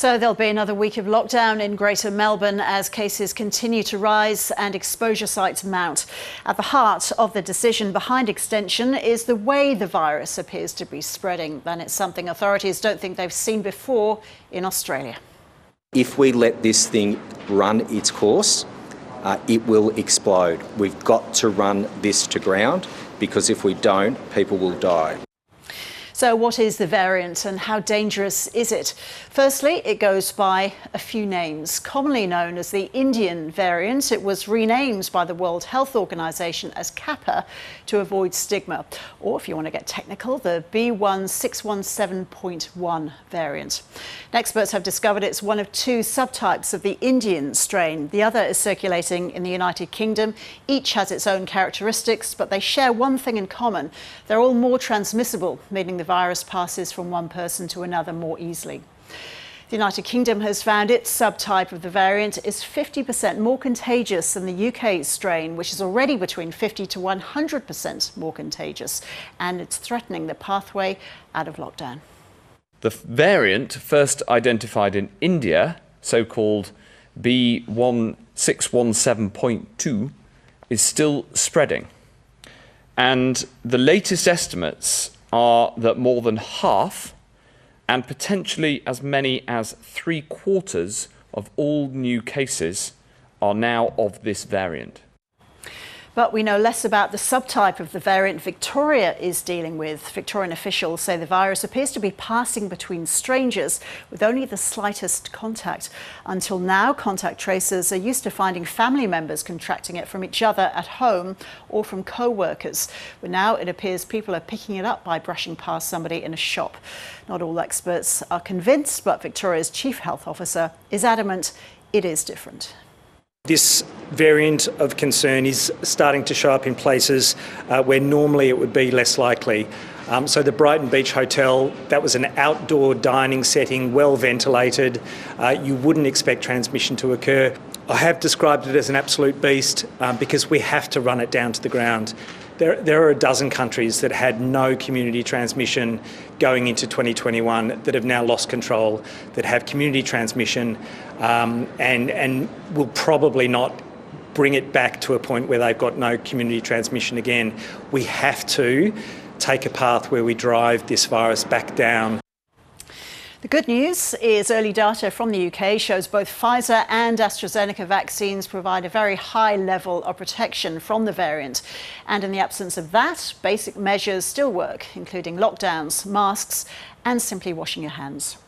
So there'll be another week of lockdown in Greater Melbourne as cases continue to rise and exposure sites mount. At the heart of the decision behind extension is the way the virus appears to be spreading, and it's something authorities don't think they've seen before in Australia. If we let this thing run its course, it will explode. We've got to run this to ground, because if we don't, people will die. So what is the variant and how dangerous is it? Firstly, it goes by a few names. Commonly known as the Indian variant, it was renamed by the World Health Organization as Kappa to avoid stigma. Or if you want to get technical, the B.1.617.1 variant. Experts have discovered it's one of two subtypes of the Indian strain. The other is circulating in the United Kingdom. Each has its own characteristics, but they share one thing in common. They're all more transmissible, meaning the virus passes from one person to another more easily. The United Kingdom has found its subtype of the variant is 50% more contagious than the UK strain, which is already between 50 to 100% more contagious, and it's threatening the pathway out of lockdown. The variant first identified in India, so-called B.1.617.2, is still spreading. And the latest estimates are that more than half, and potentially as many as 3/4 of all new cases are now of this variant. But we know less about the subtype of the variant Victoria is dealing with. Victorian officials say the virus appears to be passing between strangers with only the slightest contact. Until now, contact tracers are used to finding family members contracting it from each other at home or from co-workers. But now it appears people are picking it up by brushing past somebody in a shop. Not all experts are convinced, but Victoria's Chief Health Officer is adamant it is different. This variant of concern is starting to show up in places where normally it would be less likely. So the Brighton Beach Hotel, that was an outdoor dining setting, well ventilated. You wouldn't expect transmission to occur. I have described it as an absolute beast because we have to run it down to the ground. There are a dozen countries that had no community transmission going into 2021 that have now lost control, that have community transmission and will probably not bring it back to a point where they've got no community transmission again. We have to take a path where we drive this virus back down. The good news is early data from the UK shows both Pfizer and AstraZeneca vaccines provide a very high level of protection from the variant. And in the absence of that, basic measures still work, including lockdowns, masks, and simply washing your hands.